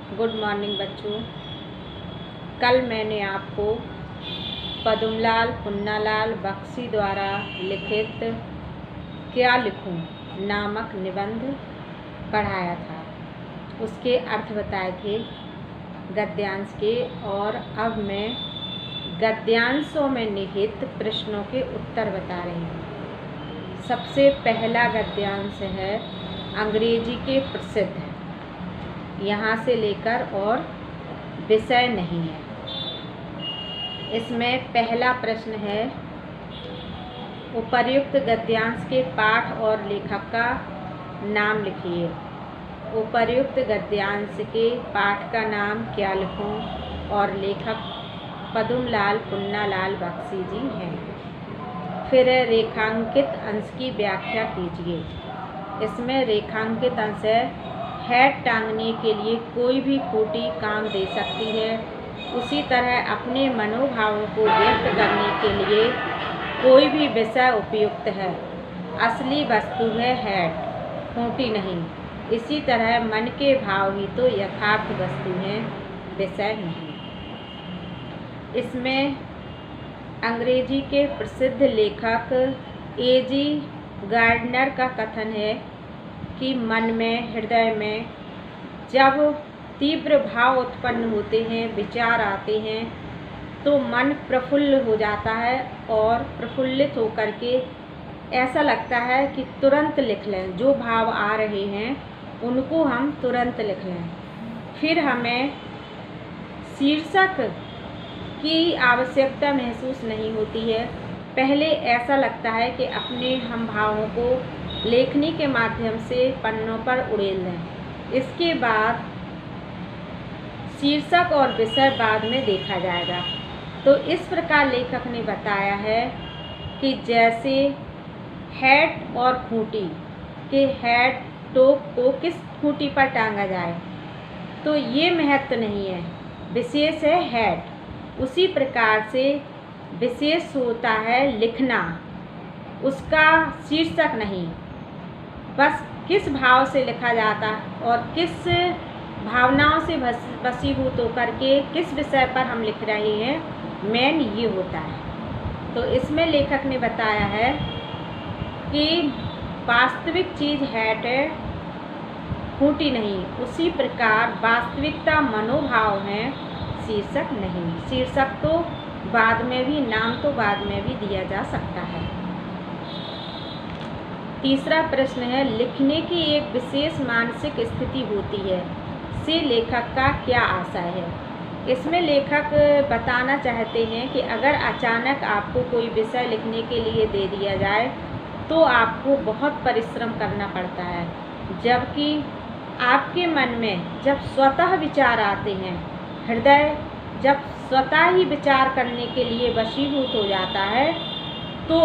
Good morning बच्चों। कल मैंने आपको पद्मलाल पुन्नालाल बख्शी द्वारा लिखित क्या लिखूं नामक निबंध पढ़ाया था। उसके अर्थ बताए थे गद्यांश के, और अब मैं गद्यांशों में निहित प्रश्नों के उत्तर बता रही हूँ। सबसे पहला गद्यांश है अंग्रेजी के प्रसिद्ध, यहाँ से लेकर और विषय नहीं है। इसमें पहला प्रश्न है, उपर्युक्त गद्यांश के पाठ और लेखक का नाम लिखिए। उपर्युक्त गद्यांश के पाठ का नाम क्या लिखूं और लेखक पद्मलाल पुन्नालाल बख्शी जी हैं। फिर रेखांकित अंश की व्याख्या कीजिए। इसमें रेखांकित अंश है टांगने के लिए कोई भी खूंटी काम दे सकती है। उसी तरह अपने मनोभावों को व्यक्त करने के लिए कोई भी विषय उपयुक्त है। असली वस्तु है हैट, खूंटी नहीं। इसी तरह मन के भाव ही तो यथार्थ वस्तु हैं, विषय नहीं। इसमें अंग्रेजी के प्रसिद्ध लेखक ए.जी. गार्डनर का कथन है कि मन में, हृदय में जब तीव्र भाव उत्पन्न होते हैं, विचार आते हैं, तो मन प्रफुल्ल हो जाता है और प्रफुल्लित होकर के ऐसा लगता है कि तुरंत लिख लें। जो भाव आ रहे हैं उनको हम तुरंत लिख लें। फिर हमें शीर्षक की आवश्यकता महसूस नहीं होती है। पहले ऐसा लगता है कि अपने हम भावों को लेखनी के माध्यम से पन्नों पर उड़ेल लें। इसके बाद शीर्षक और विषय बाद में देखा जाएगा। तो इस प्रकार लेखक ने बताया है कि जैसे हैट और खूंटी के हैट टोप को किस खूंटी पर टांगा जाए, तो ये महत्व नहीं है, विशेष है हैट। उसी प्रकार से विशेष होता है लिखना, उसका शीर्षक नहीं। बस किस भाव से लिखा जाता और किस भावनाओं से वशीभूत होकर के किस विषय पर हम लिख रहे हैं, मेन ये होता है। तो इसमें लेखक ने बताया है कि वास्तविक चीज़ हैट है, खूंटी नहीं। उसी प्रकार वास्तविकता मनोभाव है, शीर्षक नहीं। शीर्षक तो बाद में भी, नाम तो बाद में भी दिया जा सकता है। तीसरा प्रश्न है, लिखने की एक विशेष मानसिक स्थिति होती है से लेखक का क्या आशय है। इसमें लेखक बताना चाहते हैं कि अगर अचानक आपको कोई विषय लिखने के लिए दे दिया जाए तो आपको बहुत परिश्रम करना पड़ता है, जबकि आपके मन में जब स्वतः विचार आते हैं, हृदय जब स्वतः ही विचार करने के लिए वशीभूत हो जाता है, तो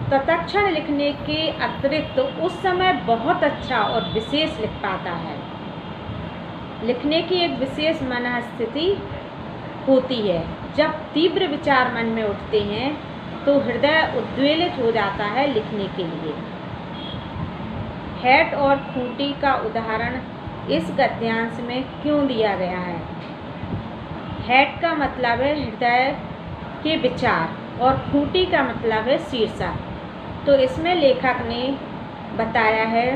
तत्क्षण लिखने के अतिरिक्त उस समय बहुत अच्छा और विशेष लिख पाता है। लिखने की एक विशेष मनःस्थिति होती है। जब तीव्र विचार मन में उठते हैं तो हृदय उद्वेलित हो जाता है लिखने के लिए। हैट और खूंटी का उदाहरण इस गद्यांश में क्यों दिया गया है। हैट का मतलब है हृदय के विचार और खूंटी का मतलब है शीर्षक। तो इसमें लेखक ने बताया है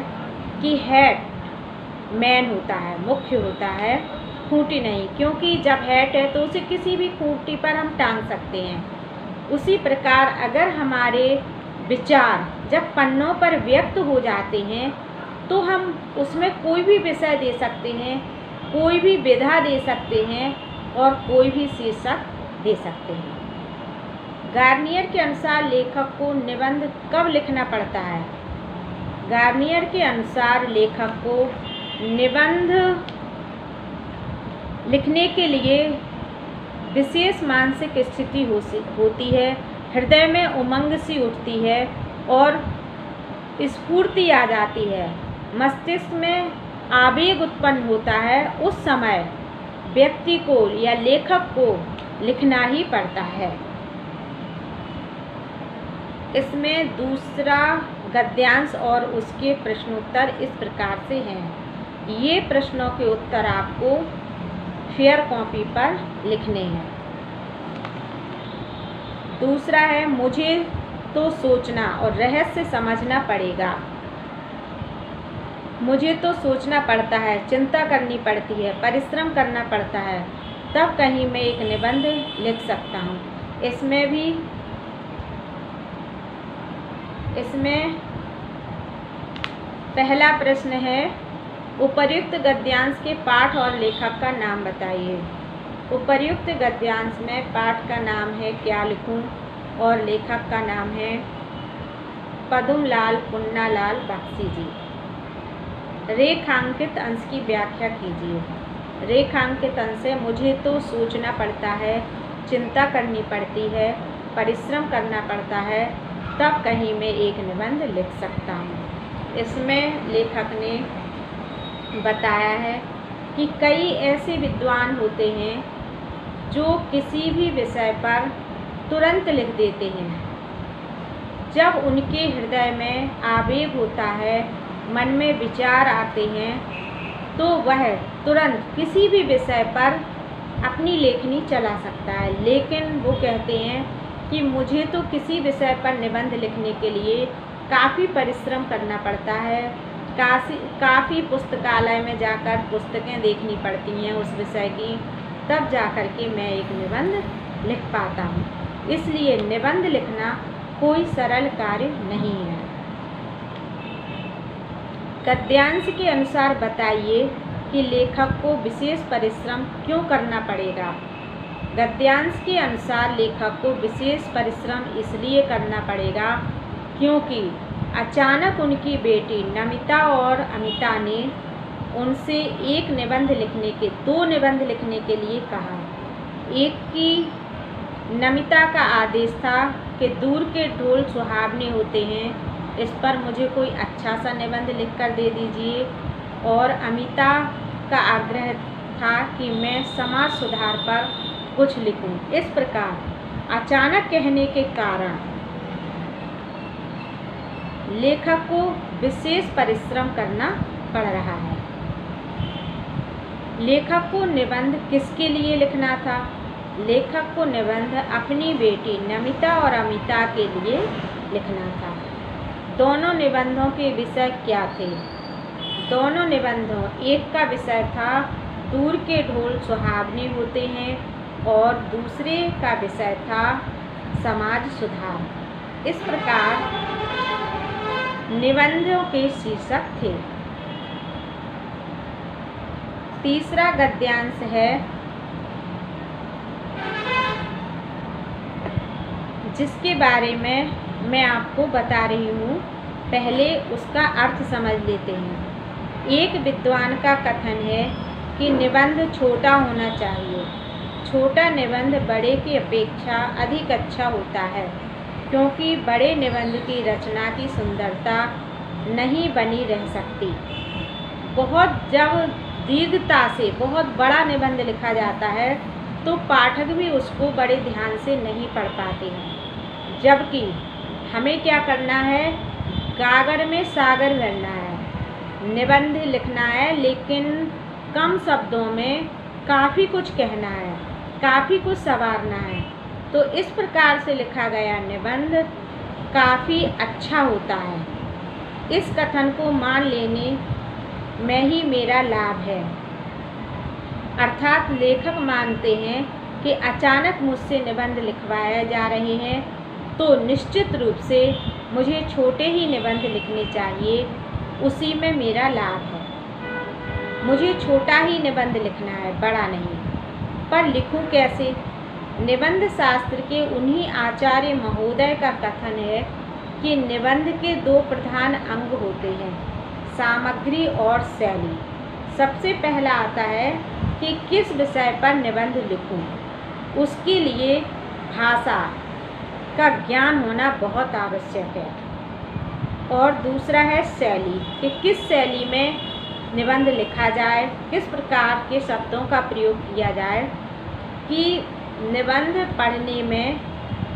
कि हैट मेन होता है, मुख्य होता है, खूंटी नहीं। क्योंकि जब हैट है तो उसे किसी भी खूंटी पर हम टांग सकते हैं। उसी प्रकार अगर हमारे विचार जब पन्नों पर व्यक्त हो जाते हैं तो हम उसमें कोई भी विषय दे सकते हैं, कोई भी विधा दे सकते हैं और कोई भी शीर्षक दे सकते हैं। गार्नियर के अनुसार लेखक को निबंध कब लिखना पड़ता है। गार्नियर के अनुसार लेखक को निबंध लिखने के लिए विशेष मानसिक स्थिति होती है। हृदय में उमंग सी उठती है और स्फूर्ति आ जाती है, मस्तिष्क में आवेग उत्पन्न होता है। उस समय व्यक्ति को या लेखक को लिखना ही पड़ता है। इसमें दूसरा गद्यांश और उसके प्रश्नोत्तर इस प्रकार से हैं। ये प्रश्नों के उत्तर आपको फेयर कॉपी पर लिखने हैं। दूसरा है, मुझे तो सोचना और रहस्य समझना पड़ेगा। मुझे तो सोचना पड़ता है, चिंता करनी पड़ती है, परिश्रम करना पड़ता है, तब कहीं मैं एक निबंध लिख सकता हूँ। इसमें पहला प्रश्न है, उपर्युक्त गद्यांश के पाठ और लेखक का नाम बताइए। उपर्युक्त गद्यांश में पाठ का नाम है क्या लिखूं और लेखक का नाम है पदुमलाल पुन्नालाल बख्शी जी। रेखांकित अंश की व्याख्या कीजिए। रेखांकित अंश है, मुझे तो सोचना पड़ता है, चिंता करनी पड़ती है, परिश्रम करना पड़ता है, तब कहीं मैं एक निबंध लिख सकता हूँ। इसमें लेखक ने बताया है कि कई ऐसे विद्वान होते हैं जो किसी भी विषय पर तुरंत लिख देते हैं। जब उनके हृदय में आवेग होता है, मन में विचार आते हैं, तो वह तुरंत किसी भी विषय पर अपनी लेखनी चला सकता है। लेकिन वो कहते हैं कि मुझे तो किसी विषय पर निबंध लिखने के लिए काफ़ी परिश्रम करना पड़ता है, काफ़ी पुस्तकालय में जाकर पुस्तकें देखनी पड़ती हैं उस विषय की, तब जाकर के मैं एक निबंध लिख पाता हूँ। इसलिए निबंध लिखना कोई सरल कार्य नहीं है। गद्यांश के अनुसार बताइए कि लेखक को विशेष परिश्रम क्यों करना पड़ेगा। गद्यांश के अनुसार लेखक को विशेष परिश्रम इसलिए करना पड़ेगा क्योंकि अचानक उनकी बेटी नमिता और अमिता ने उनसे दो निबंध लिखने के लिए कहा। एक की नमिता का आदेश था कि दूर के ढोल सुहावने होते हैं, इस पर मुझे कोई अच्छा सा निबंध लिख कर दे दीजिए। और अमिता का आग्रह था कि मैं समाज सुधार पर कुछ लिखूं। इस प्रकार अचानक कहने के कारण लेखक को विशेष परिश्रम करना पड़ रहा है। लेखक को निबंध किसके लिए लिखना था? लेखक को निबंध अपनी बेटी नमिता और अमिता के लिए लिखना था। दोनों निबंधों के विषय क्या थे? दोनों निबंधों, एक का विषय था दूर के ढोल सुहावने होते हैं और दूसरे का विषय था समाज सुधार। इस प्रकार निबंधों के शीर्षक थे। तीसरा गद्यांश है जिसके बारे में मैं आपको बता रही हूँ। पहले उसका अर्थ समझ लेते हैं। एक विद्वान का कथन है कि निबंध छोटा होना चाहिए। छोटा निबंध बड़े की अपेक्षा अधिक अच्छा होता है क्योंकि बड़े निबंध की रचना की सुंदरता नहीं बनी रह सकती। जब दीर्घता से बहुत बड़ा निबंध लिखा जाता है तो पाठक भी उसको बड़े ध्यान से नहीं पढ़ पाते हैं, जबकि हमें क्या करना है? गागर में सागर भरना है। निबंध लिखना है लेकिन कम शब्दों में काफ़ी कुछ कहना है, काफ़ी कुछ संवारना है। तो इस प्रकार से लिखा गया निबंध काफ़ी अच्छा होता है। इस कथन को मान लेने में ही मेरा लाभ है। अर्थात लेखक मानते हैं कि अचानक मुझसे निबंध लिखवाए जा रहे हैं तो निश्चित रूप से मुझे छोटे ही निबंध लिखने चाहिए, उसी में मेरा लाभ है। मुझे छोटा ही निबंध लिखना है, बड़ा नहीं। पर लिखूं कैसे? निबंध शास्त्र के उन्हीं आचार्य महोदय का कथन है कि निबंध के दो प्रधान अंग होते हैं, सामग्री और शैली। सबसे पहला आता है कि किस विषय पर निबंध लिखूं। उसके लिए भाषा का ज्ञान होना बहुत आवश्यक है। और दूसरा है शैली, कि किस शैली में निबंध लिखा जाए, किस प्रकार के शब्दों का प्रयोग किया जाए कि निबंध पढ़ने में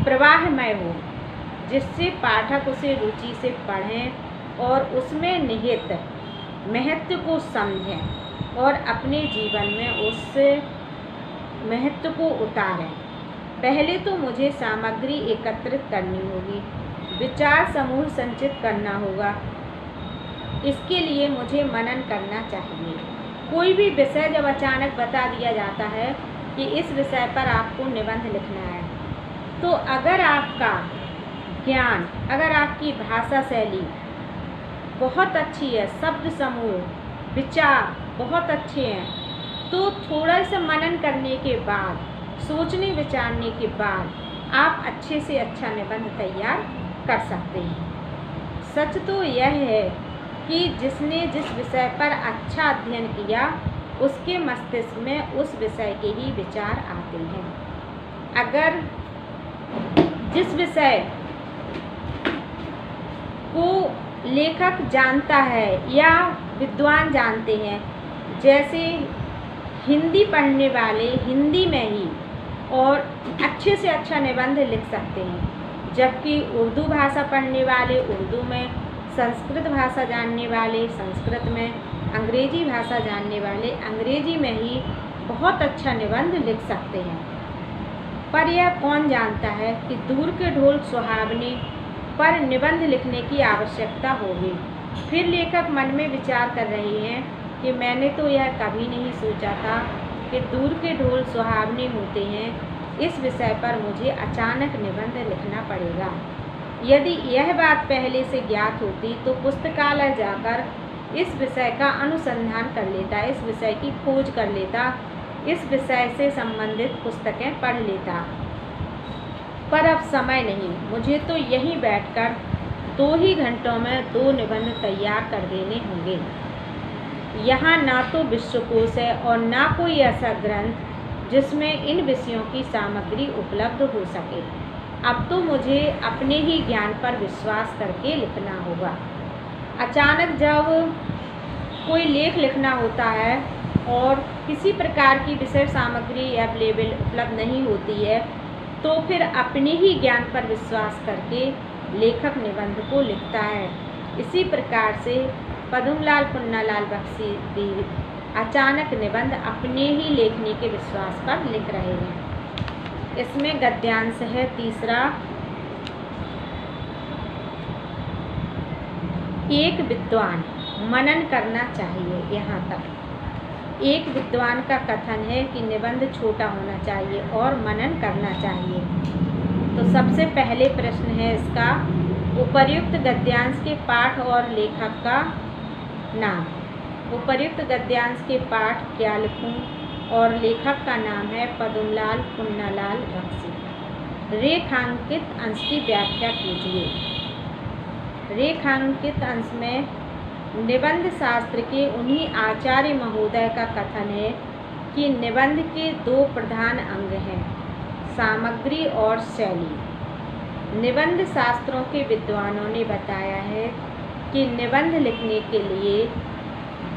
प्रवाहमय हो, जिससे पाठक उसे रुचि से पढ़ें और उसमें निहित महत्व को समझें और अपने जीवन में उस महत्व को उतारें। पहले तो मुझे सामग्री एकत्रित करनी होगी, विचार समूह संचित करना होगा। इसके लिए मुझे मनन करना चाहिए। कोई भी विषय जब अचानक बता दिया जाता है कि इस विषय पर आपको निबंध लिखना है, तो अगर आपका ज्ञान, अगर आपकी भाषा शैली बहुत अच्छी है, शब्द समूह, विचार बहुत अच्छे हैं, तो थोड़ा सा मनन करने के बाद, सोचने विचारने के बाद आप अच्छे से अच्छा निबंध तैयार कर सकते हैं। सच तो यह है कि जिसने जिस विषय पर अच्छा अध्ययन किया, उसके मस्तिष्क में उस विषय के ही विचार आते हैं। अगर जिस विषय को लेखक जानता है या विद्वान जानते हैं, जैसे हिंदी पढ़ने वाले हिंदी में ही और अच्छे से अच्छा निबंध लिख सकते हैं, जबकि उर्दू भाषा पढ़ने वाले उर्दू में, संस्कृत भाषा जानने वाले संस्कृत में, अंग्रेजी भाषा जानने वाले अंग्रेजी में ही बहुत अच्छा निबंध लिख सकते हैं। पर यह कौन जानता है कि दूर के ढोल सुहावने पर निबंध लिखने की आवश्यकता होगी। फिर लेखक मन में विचार कर रहे हैं कि मैंने तो यह कभी नहीं सोचा था कि दूर के ढोल सुहावने होते हैं, इस विषय पर मुझे अचानक निबंध लिखना पड़ेगा। यदि यह बात पहले से ज्ञात होती तो पुस्तकालय जाकर इस विषय का अनुसंधान कर लेता, इस विषय की खोज कर लेता, इस विषय से संबंधित पुस्तकें पढ़ लेता। पर अब समय नहीं, मुझे तो यहीं बैठकर 2 ही घंटों में 2 निबंध तैयार कर देने होंगे। यहाँ ना तो विश्वकोश है और ना कोई ऐसा ग्रंथ जिसमें इन विषयों की सामग्री उपलब्ध हो सके। अब तो मुझे अपने ही ज्ञान पर विश्वास करके लिखना होगा। अचानक जब कोई लेख लिखना होता है और किसी प्रकार की विषय सामग्री अवेलेबल उपलब्ध नहीं होती है, तो फिर अपने ही ज्ञान पर विश्वास करके लेखक निबंध को लिखता है। इसी प्रकार से पद्मलाल पुन्नालाल बख्शी भी अचानक निबंध अपने ही लेखनी के विश्वास पर लिख रहे हैं। इसमें गद्यांश है तीसरा। एक विद्वान मनन करना चाहिए। यहाँ तक एक विद्वान का कथन है कि निबंध छोटा होना चाहिए और मनन करना चाहिए। तो सबसे पहले प्रश्न है इसका, उपर्युक्त गद्यांश के पाठ और लेखक का नाम। उपर्युक्त गद्यांश के पाठ क्या लिखूं और लेखक का नाम है पद्मलाल पुन्नालाल बख्शी। रेखांकित अंश की व्याख्या कीजिए। रेखांकित अंश में निबंध शास्त्र के उन्हीं आचार्य महोदय का कथन है कि निबंध के 2 प्रधान अंग हैं, सामग्री और शैली। निबंध शास्त्रों के विद्वानों ने बताया है कि निबंध लिखने के लिए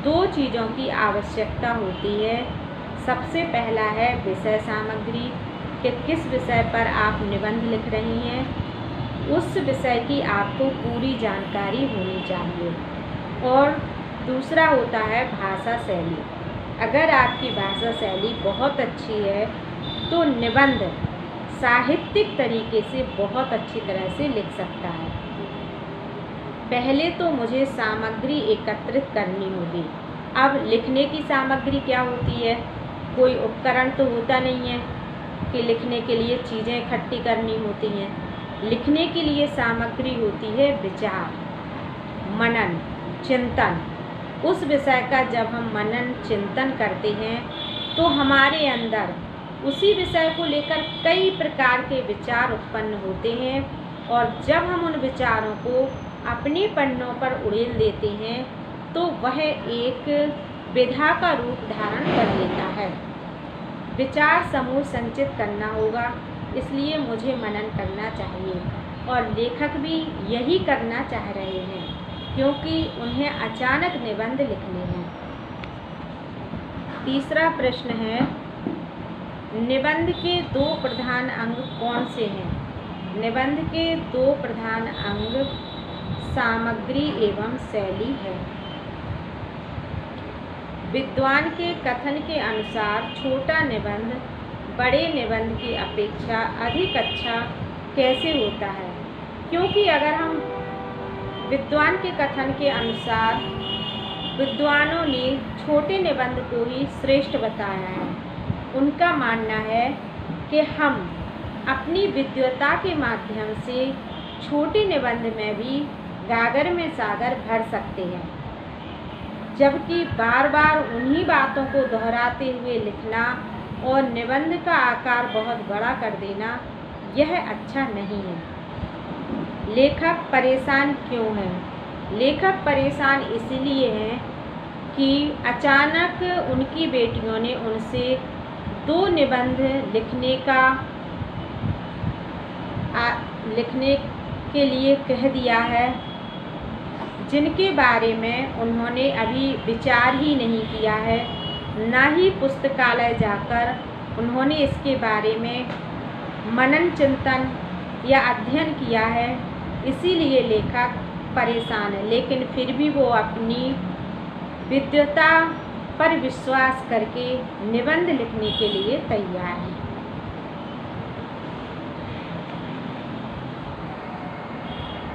2 चीज़ों की आवश्यकता होती है। सबसे पहला है विषय सामग्री, कि किस विषय पर आप निबंध लिख रही हैं, उस विषय की आपको पूरी जानकारी होनी चाहिए। और दूसरा होता है भाषा शैली। अगर आपकी भाषा शैली बहुत अच्छी है तो निबंध साहित्यिक तरीके से बहुत अच्छी तरह से लिख सकता है। पहले तो मुझे सामग्री एकत्रित करनी होगी। अब लिखने की सामग्री क्या होती है? कोई उपकरण तो होता नहीं है कि लिखने के लिए चीज़ें इकट्ठी करनी होती हैं। लिखने के लिए सामग्री होती है विचार, मनन, चिंतन। उस विषय का जब हम मनन चिंतन करते हैं तो हमारे अंदर उसी विषय को लेकर कई प्रकार के विचार उत्पन्न होते हैं, और जब हम उन विचारों को अपने पन्नों पर उड़ेल देते हैं तो वह एक विधा का रूप धारण कर लेता है। विचार समूह संचित करना होगा, इसलिए मुझे मनन करना चाहिए, और लेखक भी यही करना चाह रहे हैं क्योंकि उन्हें अचानक निबंध लिखने हैं। तीसरा प्रश्न है, निबंध के 2 प्रधान अंग कौन से हैं? निबंध के 2 प्रधान अंग सामग्री एवं शैली है। विद्वान के कथन के अनुसार छोटा निबंध बड़े निबंध की अपेक्षा अधिक अच्छा कैसे होता है? क्योंकि अगर हम विद्वान के कथन के अनुसार विद्वानों ने छोटे निबंध को ही श्रेष्ठ बताया है। उनका मानना है कि हम अपनी विद्वता के माध्यम से छोटे निबंध में भी गागर में सागर भर सकते हैं, जबकि बार बार उन्हीं बातों को दोहराते हुए लिखना और निबंध का आकार बहुत बड़ा कर देना यह अच्छा नहीं है। लेखक परेशान क्यों हैं? लेखक परेशान इसलिए हैं कि अचानक उनकी बेटियों ने उनसे 2 निबंध लिखने के लिए कह दिया है, जिनके बारे में उन्होंने अभी विचार ही नहीं किया है, ना ही पुस्तकालय जाकर उन्होंने इसके बारे में मनन चिंतन या अध्ययन किया है। इसीलिए लेखक परेशान है, लेकिन फिर भी वो अपनी विद्वता पर विश्वास करके निबंध लिखने के लिए तैयार है।